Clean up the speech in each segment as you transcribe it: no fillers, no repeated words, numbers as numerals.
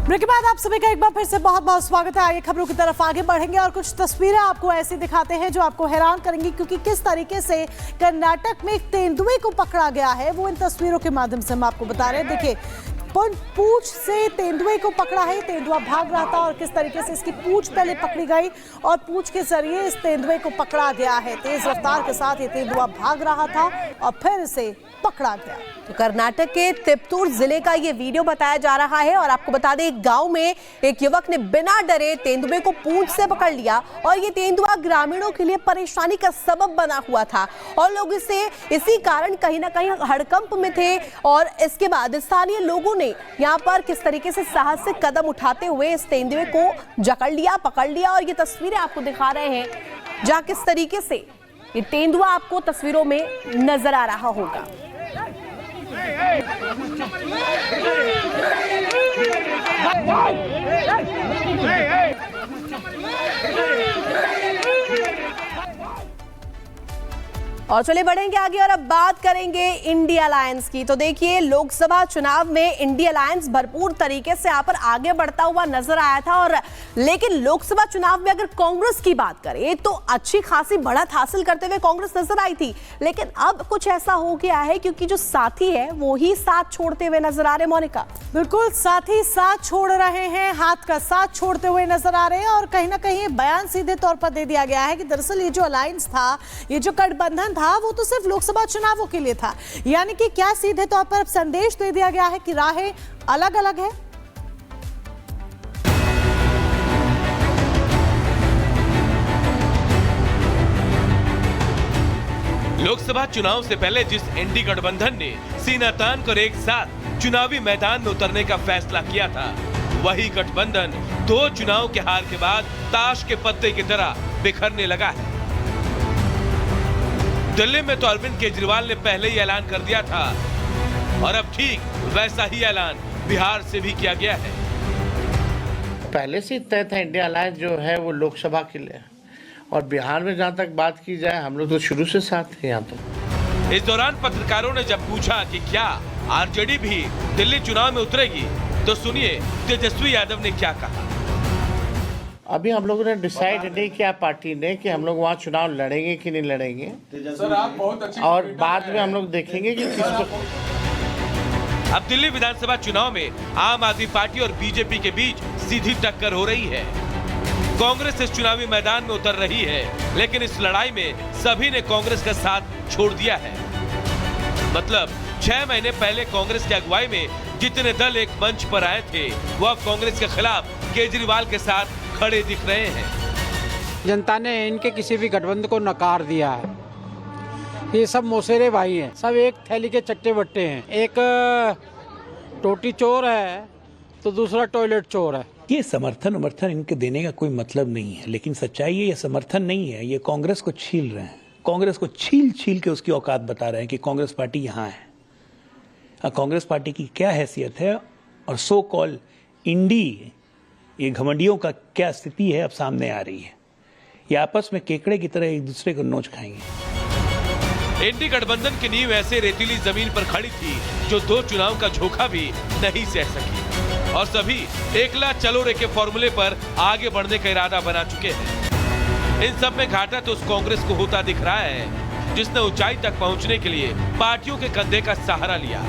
Break के बाद आप सभी का एक बार फिर से बहुत बहुत स्वागत है। आइए खबरों की तरफ आगे बढ़ेंगे और कुछ तस्वीरें आपको ऐसी दिखाते हैं जो आपको हैरान करेंगी, क्योंकि किस तरीके से कर्नाटक में एक तेंदुए को पकड़ा गया है वो इन तस्वीरों के माध्यम से हम आपको बता रहे हैं। देखिए, पूंछ से तेंदुए को पकड़ा है। तेंदुआ भाग रहा था और किस तरीके से इसकी पूंछ पहले पकड़ी गई और पूंछ के जरिए इस तेंदुए को पकड़ा गया है। तेज रफ्तार के साथ ये तेंदुआ भाग रहा था और फिर इसे पकड़ा गया। तो कर्नाटक के तिप्तूर जिले का ये वीडियो बताया जा रहा है और आपको बता दें, एक गांव में एक युवक ने बिना डरे तेंदुए को पूंछ से पकड़ लिया और ये तेंदुआ ग्रामीणों के लिए परेशानी का सबब बना हुआ था और लोग इसी कारण कहीं ना कहीं हड़कंप में थे। और इसके बाद स्थानीय लोगों ने यहाँ पर किस तरीके से साहसिक कदम उठाते हुए इस तेंदुए को जकड़ लिया, पकड़ लिया और ये तस्वीरें आपको दिखा रहे हैं जहाँ किस तरीके से ये तेंदुआ आपको तस्वीरों में नजर आ रहा होगा। और चलिए बढ़ेंगे आगे और अब बात करेंगे इंडिया अलायंस की। तो देखिए, लोकसभा चुनाव में इंडिया अलायंस भरपूर तरीके से यहाँ पर आगे बढ़ता हुआ नजर आया था और लेकिन लोकसभा चुनाव में अगर कांग्रेस की बात करें तो अच्छी खासी बढ़त हासिल करते हुए कांग्रेस नजर आई थी। लेकिन अब कुछ ऐसा हो गया है क्योंकि जो साथी है वो ही साथ छोड़ते हुए नजर आ रहे। मोनिका, बिल्कुल, साथी साथ छोड़ रहे हैं, हाथ का साथ छोड़ते हुए नजर आ रहे हैं और कहीं ना कहीं बयान सीधे तौर पर दे दिया गया है कि दरअसल ये जो अलायंस था, ये जो गठबंधन था, वो तो सिर्फ लोकसभा चुनावों के लिए था। यानी कि क्या सीधे तौर पर संदेश दे दिया गया है कि राहें अलग अलग है। लोकसभा चुनाव से पहले जिस एनडी गठबंधन ने सीना तान कर एक साथ चुनावी मैदान में उतरने का फैसला किया था, वही गठबंधन 2 चुनाव के हार के बाद ताश के पत्ते की तरह बिखरने लगा है। दिल्ली में तो अरविंद केजरीवाल ने पहले ही ऐलान कर दिया था और अब ठीक वैसा ही ऐलान बिहार से भी किया गया है। पहले से तय था इंडिया अलायंस जो है वो लोकसभा के लिए, और बिहार में जहाँ तक बात की जाए हम लोग तो शुरू से साथ थे यहाँ तो। इस दौरान पत्रकारों ने जब पूछा कि क्या आरजेडी भी दिल्ली चुनाव में उतरेगी, तो सुनिए तेजस्वी यादव ने क्या कहा। अभी हम लोगों ने डिसाइड नहीं किया पार्टी ने कि हम लोग वहाँ चुनाव लड़ेंगे कि नहीं लड़ेंगे, और बाद में हम लोग देखेंगे कि किसको। अब दिल्ली विधानसभा चुनाव में आम आदमी पार्टी और बीजेपी के बीच सीधी टक्कर हो रही है। कांग्रेस इस चुनावी मैदान में उतर रही है, लेकिन इस लड़ाई में सभी ने कांग्रेस का साथ छोड़ दिया है। मतलब 6 महीने पहले कांग्रेस की अगुवाई में जितने दल एक मंच पर आए थे, वो अब कांग्रेस के खिलाफ केजरीवाल के साथ खड़े दिख रहे हैं। जनता ने इनके किसी भी गठबंधन को नकार दिया है। ये सब मौसेरे भाई हैं, सब एक थैली के चट्टे बट्टे हैं। एक टोटी चोर है तो दूसरा टॉयलेट चोर है। ये समर्थन इनके देने का कोई मतलब नहीं है, लेकिन सच्चाई ये समर्थन नहीं है। ये कांग्रेस को छील रहे हैं, कांग्रेस को छील के उसकी औकात बता रहे हैं कि कांग्रेस पार्टी यहाँ है। कांग्रेस पार्टी की क्या हैसियत है और सो कॉल इंडी, ये घमंडियों का क्या स्थिति है अब सामने आ रही है। ये आपस में केकड़े की तरह एक दूसरे को नोच खाएंगे। इंडी गठबंधन की नींव ऐसे रेतीली जमीन पर खड़ी थी जो 2 चुनाव का झोंका भी नहीं सह सकी और सभी एकला चलो रे के फॉर्मूले पर आगे बढ़ने का इरादा बना चुके हैं। इन सब में घाटा तो उस कांग्रेस को होता दिख रहा है जिसने ऊंचाई तक पहुंचने के लिए पार्टियों के कंधे का सहारा लिया,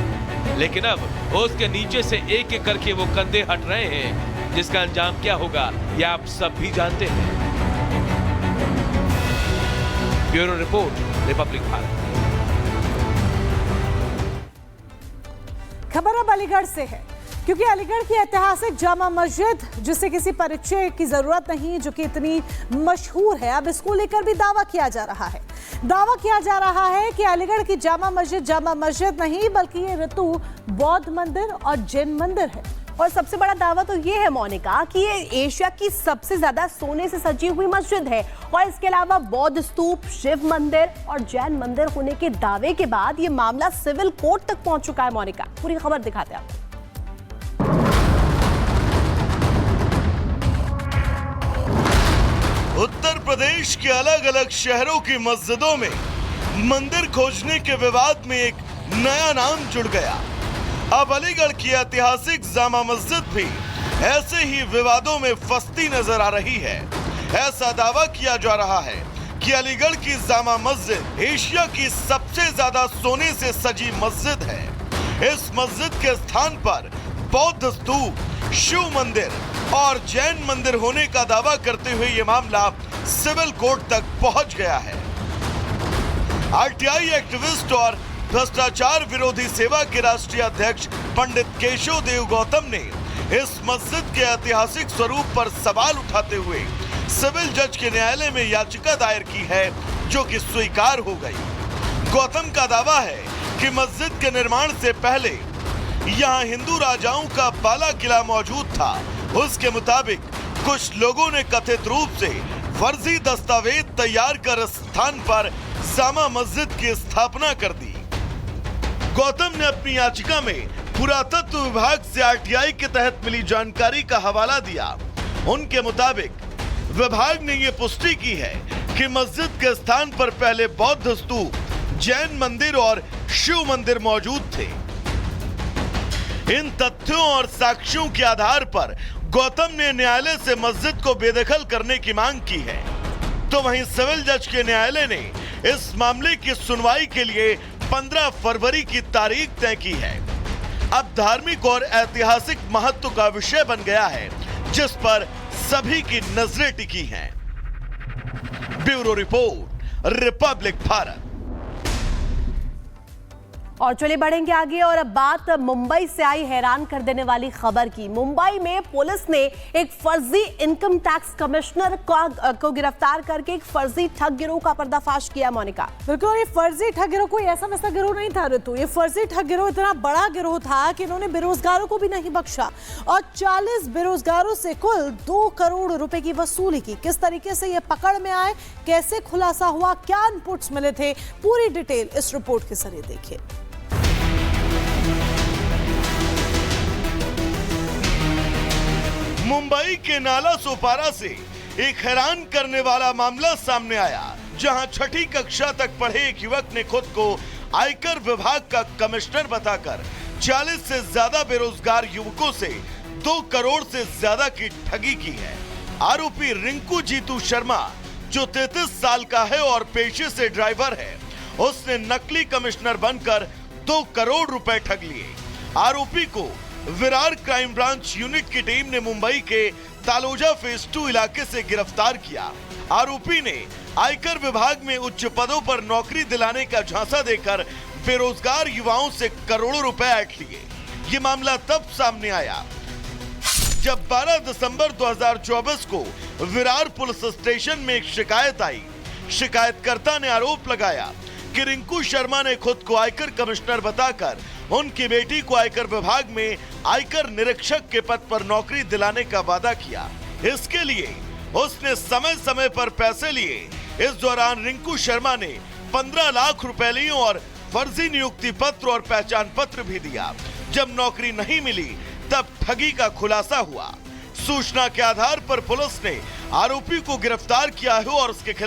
लेकिन अब उसके नीचे से एक एक करके वो कंधे हट रहे हैं, जिसका अंजाम क्या होगा ये आप सब भी जानते हैं। Bureau report, Republic Bharat. खबर अब अलीगढ़ से है, क्योंकि अलीगढ़ की ऐतिहासिक जामा मस्जिद, जिसे किसी परिचय की जरूरत नहीं, जो कि इतनी मशहूर है, अब इसको लेकर भी दावा किया जा रहा है। दावा किया जा रहा है कि अलीगढ़ की जामा मस्जिद नहीं, बल्कि ये ऋतु बौद्ध मंदिर और जैन मंदिर है। और सबसे बड़ा दावा तो ये है मोनिका कि ये एशिया की सबसे ज्यादा सोने से सजी हुई मस्जिद है और इसके अलावा बौद्ध स्तूप, शिव मंदिर और जैन मंदिर होने के दावे के बाद ये मामला सिविल कोर्ट तक पहुंच चुका है। मोनिका, पूरी खबर दिखाते हैं आपको। उत्तर प्रदेश के अलग अलग शहरों की मस्जिदों में मंदिर खोजने के विवाद में एक नया नाम जुड़ गया। अब अलीगढ़ की ऐतिहासिक जामा मस्जिद भी ऐसे ही विवादों में फंसती नजर आ रही है। ऐसा दावा किया जा रहा है कि अलीगढ़ की जामा मस्जिद एशिया की सबसे ज्यादा सोने से सजी मस्जिद है। इस मस्जिद के स्थान पर बौद्ध स्तूप, शिव मंदिर और जैन मंदिर होने का दावा करते हुए ये मामला सिविल कोर्ट तक पहुंच गया है। आरटीआई एक्टिविस्ट और भ्रष्टाचार विरोधी सेवा के राष्ट्रीय अध्यक्ष पंडित केशव देव गौतम ने इस मस्जिद के ऐतिहासिक स्वरूप पर सवाल उठाते हुए सिविल जज के न्यायालय में याचिका दायर की है, जो कि स्वीकार हो गई। गौतम का दावा है कि मस्जिद के निर्माण से पहले यहाँ हिंदू राजाओं का बाला किला मौजूद था। उसके मुताबिक कुछ लोगों ने कथित रूप से फर्जी दस्तावेज तैयार कर स्थान पर जामा मस्जिद की स्थापना कर दी। गौतम ने अपनी याचिका में पुरातत्व विभाग से आरटीआई के तहत मिली जानकारी का हवाला दिया। उनके मुताबिक विभाग ने यह पुष्टि की है कि मस्जिद के स्थान पर पहले बौद्ध स्तूप, जैन मंदिर और शिव मंदिर मौजूद थे। इन तथ्यों और साक्ष्यों के आधार पर गौतम ने न्यायालय से मस्जिद को बेदखल करने की मांग की है। तो वहीं सिविल जज के न्यायालय ने इस मामले की सुनवाई के लिए 15 फरवरी की तारीख तय की है। अब धार्मिक और ऐतिहासिक महत्व का विषय बन गया है, जिस पर सभी की नजरें टिकी हैं। Bureau report, Republic Bharat. और चलिए बढ़ेंगे आगे और अब बात मुंबई से आई हैरान कर देने वाली खबर की। मुंबई में पुलिस ने एक फर्जी इनकम टैक्स कमिश्नर को गिरफ्तार करके एक फर्जी ठग गिरोह का पर्दाफाश किया। मोनिका, बिल्कुल, ये फर्जी ठग गिरोह कोई ऐसा वैसा गिरोह नहीं था ऋतु। ये फर्जी ठग गिरोह इतना बड़ा गिरोह था कि इन्होंने बेरोजगारों को भी नहीं बख्शा और 40 बेरोजगारों से कुल 2 करोड़ रुपए की वसूली की। किस तरीके से ये पकड़ में आए, कैसे खुलासा हुआ, क्या इनपुट्स मिले थे, पूरी डिटेल इस रिपोर्ट के जरिए देखिए। मुंबई के नाला सोपारा से एक हैरान करने वाला मामला सामने आया, जहां छठी कक्षा तक पढ़े एक युवक ने खुद को आयकर विभाग का कमिश्नर बताकर 40 से ज्यादा बेरोजगार युवकों से 2 करोड़ से ज्यादा की ठगी की है। आरोपी रिंकू जीतू शर्मा, जो 33 साल का है और पेशे से ड्राइवर है, उसने नकली कमिश्नर बनकर 2 करोड़ रुपए ठग लिए। आरोपी को विरार क्राइम ब्रांच यूनिट की टीम ने मुंबई के तालोजा फेज 2 इलाके से गिरफ्तार किया। आरोपी ने आयकर विभाग में उच्च पदों पर नौकरी दिलाने का झांसा देकर बेरोजगार युवाओं से करोड़ों रुपए ऐंठ लिए। ये मामला तब सामने आया जब 12 दिसंबर 2024 को विरार पुलिस स्टेशन में एक शिकायत आई। शिकायतकर्ता ने आरोप लगाया कि रिंकू शर्मा ने खुद को आयकर कमिश्नर बताकर उनकी बेटी को आयकर विभाग में आयकर निरीक्षक के पद पर नौकरी दिलाने का वादा किया। इसके लिए उसने समय समय पर पैसे लिए। इस दौरान रिंकू शर्मा ने 15 लाख रुपए लिए और फर्जी नियुक्ति पत्र और पहचान पत्र भी दिया। जब नौकरी नहीं मिली तब ठगी का खुलासा हुआ। सूचना के आधार पर पुलिस ने आरोपी को गिरफ्तार किया है और उसके खिलाफ